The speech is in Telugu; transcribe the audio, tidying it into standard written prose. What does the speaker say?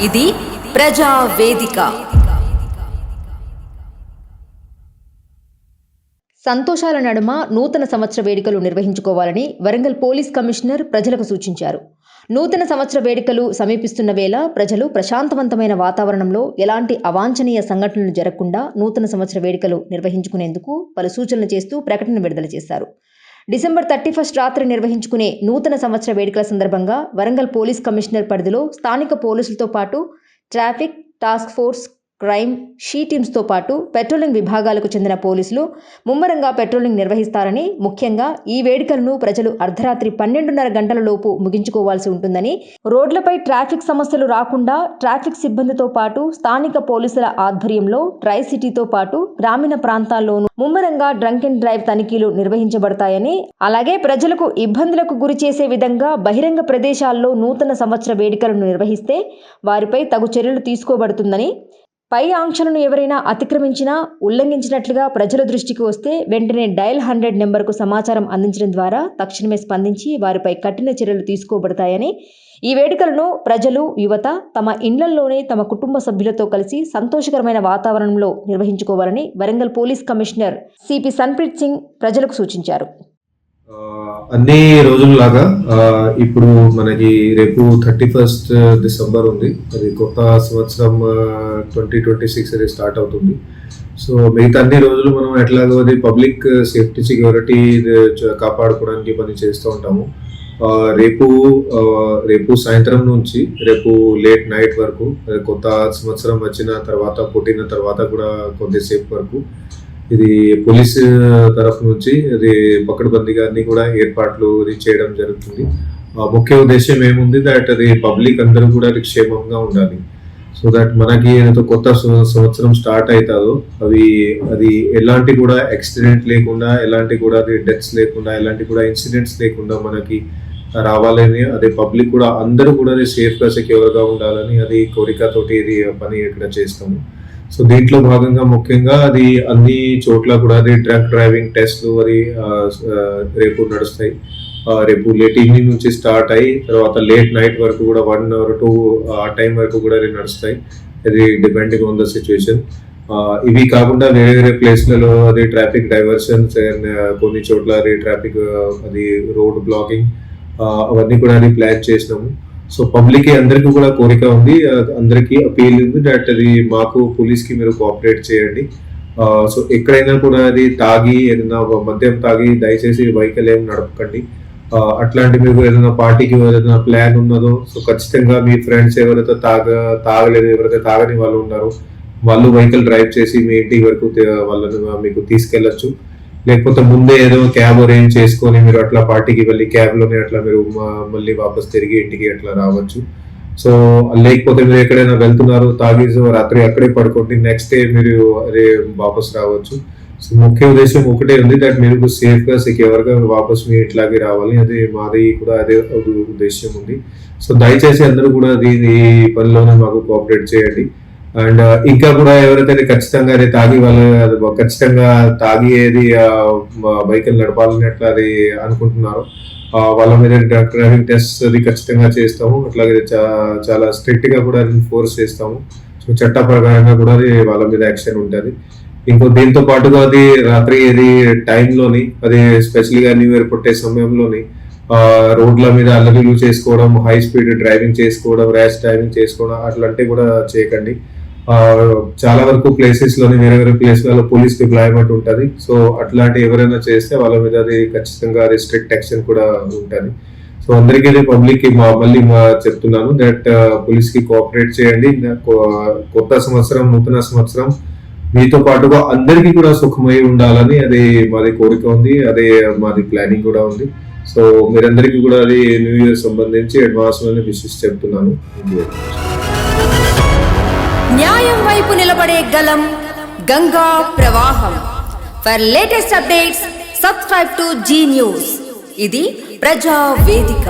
ఇది ప్రజా వేదిక. సంతోషాల నడుమ నూతన సంవత్సర వేడుకలు నిర్వహించుకోవాలని వరంగల్ పోలీస్ కమిషనర్ ప్రజలకు సూచించారు. నూతన సంవత్సర వేడుకలు సమీపిస్తున్న వేళ ప్రజలు ప్రశాంతవంతమైన వాతావరణంలో ఎలాంటి అవాంఛనీయ సంఘటనలు జరగకుండా నూతన సంవత్సర వేడుకలు నిర్వహించుకునేందుకు పలు సూచనలు చేస్తూ ప్రకటన విడుదల చేశారు. డిసెంబర్ 31 రాత్రి నిర్వహించుకునే నూతన సంవత్సర వేడుకల సందర్భంగా వరంగల్ పోలీస్ కమిషనర్ పరిధిలో స్థానిక పోలీసులతో పాటు traffic, task force, crime, she టీమ్స్తో పాటు పెట్రోలింగ్ విభాగాలకు చెందిన పోలీసులు ముమ్మరంగా పెట్రోలింగ్ నిర్వహిస్తారని, ముఖ్యంగా ఈ వేడుకలను ప్రజలు అర్ధరాత్రి 12:30 గంటల లోపు ముగించుకోవాల్సి ఉంటుందని, రోడ్లపై ట్రాఫిక్ సమస్యలు రాకుండా ట్రాఫిక్ సిబ్బందితో పాటు స్థానిక పోలీసుల ఆధ్వర్యంలో ట్రై సిటీతో పాటు గ్రామీణ ప్రాంతాల్లోనూ ముమ్మరంగా డ్రంక్ అండ్ డ్రైవ్ తనిఖీలు నిర్వహించబడతాయని, అలాగే ప్రజలకు ఇబ్బందులకు గురి చేసే విధంగా బహిరంగ ప్రదేశాల్లో నూతన సంవత్సర వేడుకలను నిర్వహిస్తే వారిపై తగు చర్యలు తీసుకోబడుతుందని, పై ఆంక్షలను ఎవరైనా అతిక్రమించినా, ఉల్లంఘించినట్లుగా ప్రజల దృష్టికి వస్తే వెంటనే డయల్ 100 నెంబర్కు సమాచారం అందించడం ద్వారా తక్షణమే స్పందించి వారిపై కఠిన చర్యలు తీసుకోబడతాయని, ఈ వేడుకలను ప్రజలు, యువత తమ ఇళ్లల్లోనే తమ కుటుంబ సభ్యులతో కలిసి సంతోషకరమైన వాతావరణంలో నిర్వహించుకోవాలని Warangal police commissioner CP Sunpreet Singh ప్రజలకు సూచించారు. అన్ని రోజుల్లాగా ఇప్పుడు మనకి రేపు 31 డిసెంబర్ ఉంది. అది కొత్త సంవత్సరం 2026 అది స్టార్ట్ అవుతుంది. సో మిగతా అన్ని రోజులు మనం ఎట్లాగో అది పబ్లిక్ సేఫ్టీ, సెక్యూరిటీ కాపాడుకోవడానికి పని చేస్తూ ఉంటాము. రేపు సాయంత్రం నుంచి రేపు లేట్ నైట్ వరకు, కొత్త సంవత్సరం వచ్చిన తర్వాత, పుట్టిన తర్వాత కూడా కొద్దిసేపు వరకు ఇది పోలీసు తరఫు నుంచి అది పకడ్బందీగా అన్ని కూడా ఏర్పాట్లు చేయడం జరుగుతుంది. ముఖ్య ఉద్దేశం ఏముంది దట్ అది పబ్లిక్ అందరూ కూడా క్షేమంగా ఉండాలి. సో దట్ మనకి ఏదైతే కొత్త సంవత్సరం స్టార్ట్ అవుతుందో అది ఎలాంటి కూడా యాక్సిడెంట్ లేకుండా, ఎలాంటి కూడా అది డెత్స్ లేకుండా, ఎలాంటి కూడా ఇన్సిడెంట్స్ లేకుండా మనకి రావాలని, అదే పబ్లిక్ కూడా అందరూ కూడా అది సేఫ్గా, సెక్యూర్గా ఉండాలని అది కోరికతోటి ఇది పని ఇక్కడ చేస్తాము. సో దీంట్లో భాగంగా ముఖ్యంగా అది అన్ని చోట్ల కూడా అది డ్రంక్ డ్రైవింగ్ టెస్ట్లు అది రేపు నడుస్తాయి. రేపు లేట్ ఈవినింగ్ నుంచి స్టార్ట్ అయ్యి తర్వాత లేట్ నైట్ వరకు కూడా 1 or 2 ఆ టైం వరకు కూడా అది నడుస్తాయి. అది డిపెండింగ్ ఆన్ ద సిచ్యువేషన్. ఇవి కాకుండా వేరే ప్లేస్లలో అది ట్రాఫిక్ డైవర్షన్స్, కొన్ని చోట్ల అది ట్రాఫిక్ అది రోడ్ బ్లాకింగ్ అవన్నీ కూడా అది ప్లాన్ చేసినాము. సో పబ్లిక్ అందరికీ కూడా కోరిక ఉంది, అందరికీ అపీల్ ఉంది దట్ అది మాకు పోలీస్కి మీరు కోఆపరేట్ చేయండి. సో ఎక్కడైనా కూడా అది తాగి, ఏదైనా మద్యం తాగి దయచేసి వెహికల్ ఏం నడపకండి. అట్లాంటి మీకు ఏదైనా పార్టీకి ఏదైనా ప్లాన్ ఉన్నదో, సో ఖచ్చితంగా మీ ఫ్రెండ్స్ ఎవరైతే తాగలేదు, ఎవరైతే తాగని వాళ్ళు ఉన్నారో వాళ్ళు వెహికల్ డ్రైవ్ చేసి మీ ఇంటి వరకు వాళ్ళని మీకు తీసుకెళ్లొచ్చు. లేకపోతే ముందే ఏదో క్యాబ్ అరేంజ్ చేసుకొని మీరు అట్లా పార్టీకి వెళ్ళి క్యాబ్లోనే అట్లా మీరు మళ్ళీ వాపస్ తిరిగి ఇంటికి అట్లా రావచ్చు. సో లేకపోతే మీరు ఎక్కడైనా వెళ్తున్నారు, తాగేసి రాత్రి అక్కడే పడుకోండి, నెక్స్ట్ డే మీరు అదే వాపస్ రావచ్చు. సో ముఖ్య ఉద్దేశం ఒకటే ఉంది దట్ మీరు సేఫ్గా, సెక్యూర్గా వాపస్ మీ ఇంట్లోకి రావాలి. అది మాది కూడా అదే ఉద్దేశం ఉంది. సో దయచేసి అందరూ కూడా ఈ పనిలోనే మాకు కోఆపరేట్ చేయండి. అండ్ ఇంకా కూడా ఎవరైతే ఖచ్చితంగా అది తాగి వాళ్ళు ఖచ్చితంగా తాగి ఏది వెహికల్ నడపాలని అట్లా అది అనుకుంటున్నారో వాళ్ళ మీద డ్రైవింగ్ టెస్ట్ అది ఖచ్చితంగా చేస్తాము. అట్లాగే చాలా స్ట్రిక్ట్ గా కూడా ఫోర్స్ చేస్తాము. సో చట్ట ప్రకారంగా కూడా అది వాళ్ళ మీద యాక్షన్ ఉంటుంది. ఇంకో దీంతో పాటుగా అది రాత్రి ఏది టైంలోని, అది స్పెషల్గా న్యూ ఇయర్ పుట్టే సమయంలోని రోడ్ల మీద అల్లర్లు చేసుకోవడం, హై స్పీడ్ డ్రైవింగ్ చేసుకోవడం, ర్యాష్ డ్రైవింగ్ చేసుకోవడం అట్లాంటివి కూడా చేయకండి. చాలా వరకు ప్లేసెస్ లోని వేరే ప్లేస్లలో పోలీస్ డిప్లాయ్మెంట్ ఉంటుంది. సో అట్లాంటి ఎవరైనా చేస్తే వాళ్ళ మీద అది ఖచ్చితంగా స్ట్రిక్ట్ యాక్షన్ కూడా ఉంటుంది. సో అందరికీ పబ్లిక్ మళ్ళీ చెప్తున్నాను దట్ పోలీస్ కి కోఆపరేట్ చేయండి. కొత్త సంవత్సరం, నూతన సంవత్సరం మీతో పాటుగా అందరికీ కూడా సుఖమై ఉండాలని అది మాది కోరిక ఉంది, అదే మాది ప్లానింగ్ కూడా ఉంది. సో మీరందరికీ కూడా అది న్యూ ఇయర్ సంబంధించి అడ్వాన్స్ లోనే విషెస్ చెప్తున్నాను. న్యాయం వైపు నిలబడే గలం, గంగా ప్రవాహం. For latest updates subscribe to Zee News. ఇది ప్రజా వేదిక.